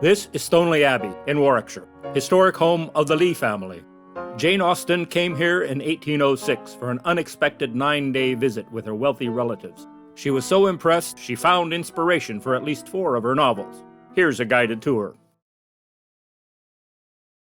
This is Stoneleigh Abbey in Warwickshire, historic home of the Leigh family. Jane Austen came here in 1806 for an unexpected 9-day visit with her wealthy relatives. She was so impressed, she found inspiration for at least 4 of her novels. Here's a guided tour.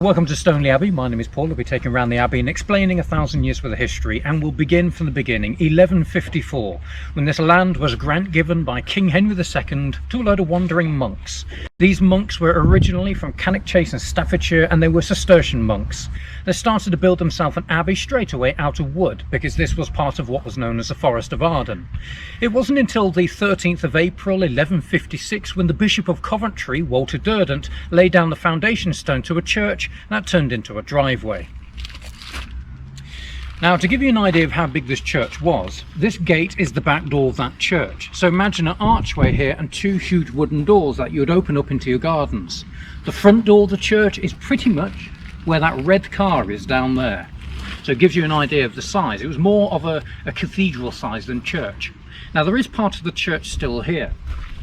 Welcome to Stoneleigh Abbey. My name is Paul. I'll be taking around the Abbey and explaining 1,000 years worth of history, and we'll begin from the beginning, 1154, when this land was grant given by King Henry II to a load of wandering monks. These monks were originally from Cannock Chase in Staffordshire, and they were Cistercian monks. They started to build themselves an abbey straight away out of wood, because this was part of what was known as the Forest of Arden. It wasn't until the 13th of April 1156 when the Bishop of Coventry, Walter Durdant, laid down the foundation stone to a church that turned into a driveway. Now, to give you an idea of how big this church was, this gate is the back door of that church. So imagine an archway here and 2 huge wooden doors that you would open up into your gardens. The front door of the church is pretty much where that red car is down there. So it gives you an idea of the size. It was more of a cathedral size than church. Now, there is part of the church still here.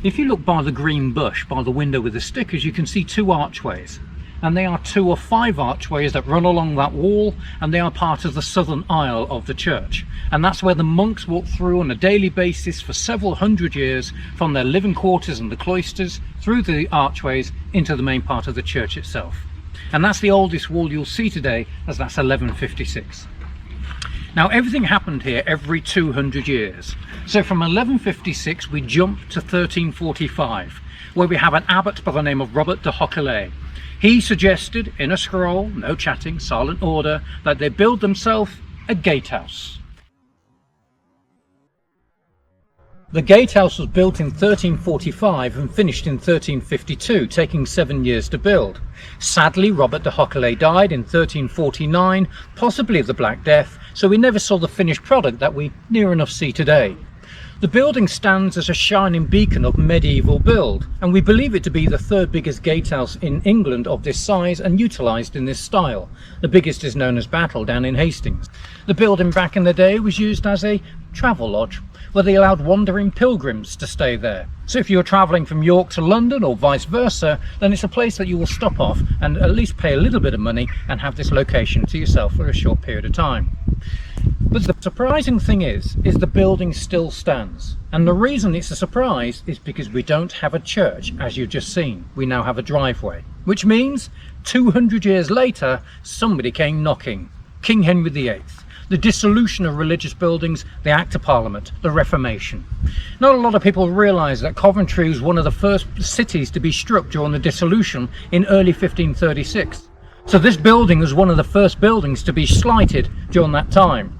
If you look by the green bush, by the window with the stickers, you can see 2 archways. And they are 2 or 5 archways that run along that wall, and they are part of the southern aisle of the church. And that's where the monks walk through on a daily basis for several hundred years, from their living quarters and the cloisters through the archways into the main part of the church itself. And that's the oldest wall you'll see today, as that's 1156. Now, everything happened here every 200 years. So from 1156 we jump to 1345, where we have an abbot by the name of Robert de Hoquelais. He suggested in a scroll, no chatting, silent order, that they build themselves a gatehouse. The gatehouse was built in 1345 and finished in 1352, taking 7 years to build. Sadly, Robert de Hoquelais died in 1349, possibly of the Black Death, so we never saw the finished product that we near enough see today. The building stands as a shining beacon of medieval build, and we believe it to be the 3rd biggest gatehouse in England of this size and utilised in this style. The biggest is known as Battle down in Hastings. The building back in the day was used as a travel lodge, where they allowed wandering pilgrims to stay there. So if you're travelling from York to London or vice versa, then it's a place that you will stop off and at least pay a little bit of money and have this location to yourself for a short period of time. But the surprising thing is the building still stands. And the reason it's a surprise is because we don't have a church, as you've just seen. We now have a driveway, which means 200 years later, somebody came knocking. King Henry VIII. The dissolution of religious buildings, the Act of Parliament, the Reformation. Not a lot of people realise that Coventry was one of the first cities to be struck during the dissolution in early 1536. So this building was one of the first buildings to be slighted during that time.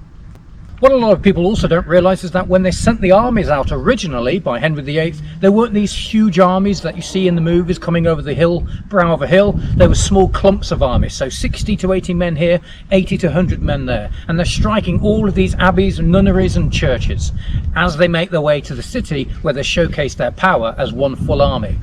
What a lot of people also don't realise is that when they sent the armies out originally by Henry VIII, there weren't these huge armies that you see in the movies coming over the hill, brow of a hill. There were small clumps of armies, so 60 to 80 men here, 80 to 100 men there. And they're striking all of these abbeys, nunneries and churches as they make their way to the city, where they showcase their power as one full army.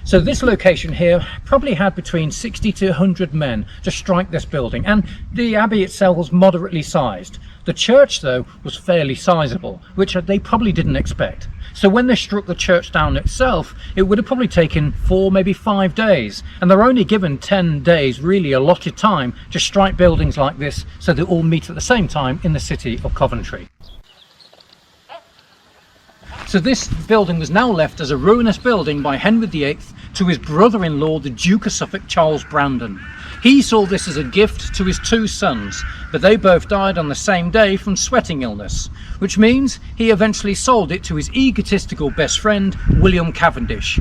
So this location here probably had between 60 to 100 men to strike this building, and the abbey itself was moderately sized. The church, though, was fairly sizable, which they probably didn't expect. So when they struck the church down itself, it would have probably taken 4, maybe 5 days, and they're only given 10 days, really allotted time, to strike buildings like this, so they all meet at the same time in the city of Coventry. So this building was now left as a ruinous building by Henry VIII to his brother-in-law, the Duke of Suffolk, Charles Brandon. He saw this as a gift to his 2 sons, but they both died on the same day from sweating illness, which means he eventually sold it to his egotistical best friend, William Cavendish.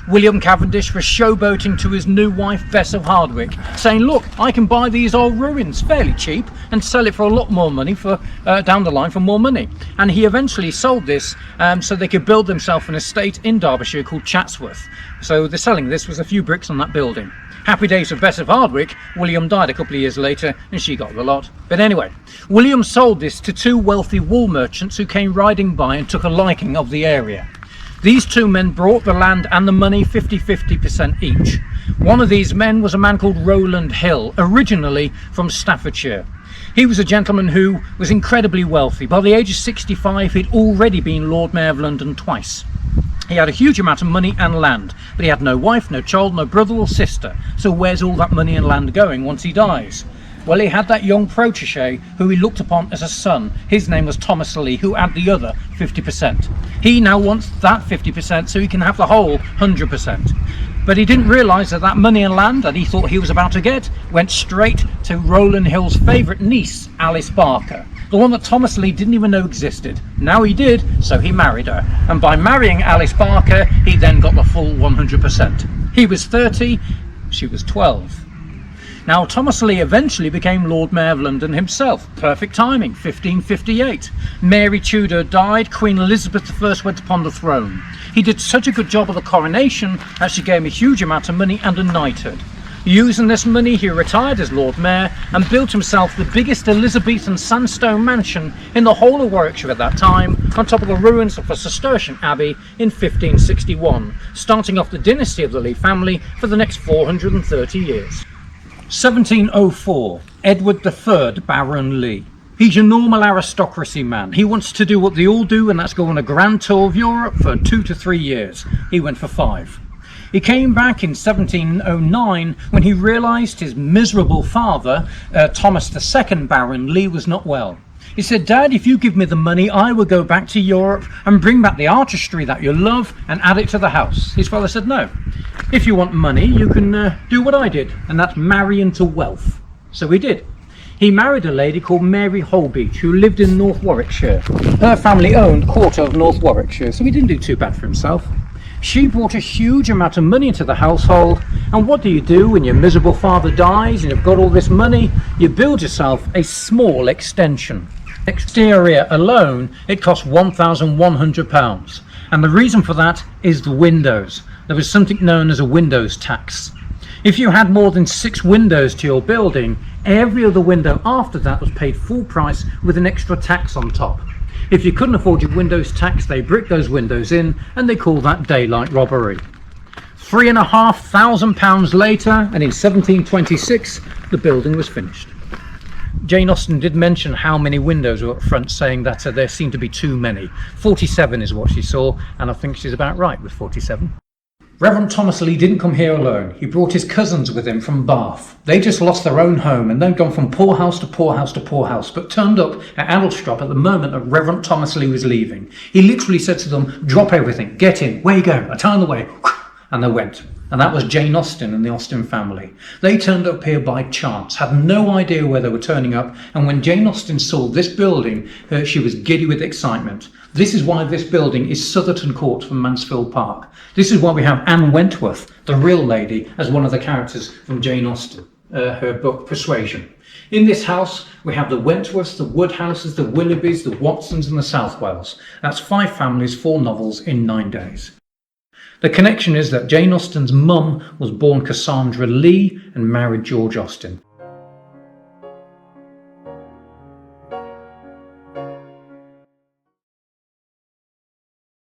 William Cavendish was showboating to his new wife, Bess of Hardwick, saying, look, I can buy these old ruins fairly cheap and sell it for a lot more money for down the line for more money. And he eventually sold this so they could build themselves an estate in Derbyshire called Chatsworth. So the selling this was a few bricks on that building. Happy days for Bess of Hardwick. William died a couple of years later and she got the lot. But anyway, William sold this to 2 wealthy wool merchants who came riding by and took a liking of the area. These 2 men brought the land and the money 50-50% each. One of these men was a man called Rowland Hill, originally from Staffordshire. He was a gentleman who was incredibly wealthy. By the age of 65, he'd already been Lord Mayor of London twice. He had a huge amount of money and land, but he had no wife, no child, no brother or sister. So where's all that money and land going once he dies? Well, he had that young protege who he looked upon as a son. His name was Thomas Leigh, who had the other 50%. He now wants that 50% so he can have the whole 100%. But he didn't realise that that money and land that he thought he was about to get went straight to Rowland Hill's favourite niece, Alice Barker, the one that Thomas Leigh didn't even know existed. Now he did, so he married her. And by marrying Alice Barker, he then got the full 100%. He was 30, she was 12. Now, Thomas Leigh eventually became Lord Mayor of London himself. Perfect timing, 1558. Mary Tudor died, Queen Elizabeth I went upon the throne. He did such a good job of the coronation that she gave him a huge amount of money and a knighthood. Using this money, he retired as Lord Mayor and built himself the biggest Elizabethan sandstone mansion in the whole of Warwickshire at that time, on top of the ruins of a Cistercian abbey in 1561, starting off the dynasty of the Leigh family for the next 430 years. 1704, Edward III, Baron Leigh. He's your normal aristocracy man. He wants to do what they all do, and that's go on a grand tour of Europe for 2 to 3 years. He went for 5. He came back in 1709 when he realised his miserable father, Thomas II, Baron Leigh, was not well. He said, "Dad, if you give me the money, I will go back to Europe and bring back the artistry that you love and add it to the house." His father said, "No, if you want money, you can do what I did, and that's marry into wealth." So he did. He married a lady called Mary Holbeach, who lived in North Warwickshire. Her family owned a quarter of North Warwickshire, so he didn't do too bad for himself. She brought a huge amount of money into the household, and what do when your miserable father dies and you've got all this money? You build yourself a small extension. Exterior alone, it cost £1,100, and the reason for that is the windows. There was something known as a windows tax. If you had more than 6 windows to your building, every other window after that was paid full price with an extra tax on top. If you couldn't afford your windows tax, they bricked those windows in, and they call that daylight robbery. £3,500 later, and in 1726, the building was finished. Jane Austen did mention how many windows were up front, saying that there seemed to be too many. 47 is what she saw, and I think she's about right with 47. Reverend Thomas Leigh didn't come here alone. He brought his cousins with him from Bath. They just lost their own home and they'd gone from poorhouse to poorhouse to poorhouse, but turned up at Addlestrop at the moment that Reverend Thomas Leigh was leaving. He literally said to them, "Drop everything, get in, where you going? I tell them the way." And they went. And that was Jane Austen and the Austen family. They turned up here by chance, had no idea where they were turning up, and when Jane Austen saw this building, she was giddy with excitement. This is why this building is Southerton Court from Mansfield Park. This is why we have Anne Wentworth, the real lady, as one of the characters from Jane Austen, her book Persuasion. In this house, we have the Wentworths, the Woodhouses, the Willoughbys, the Watsons and the Southwells. That's 5 families, 4 novels in 9 days. The connection is that Jane Austen's mum was born Cassandra Leigh and married George Austen.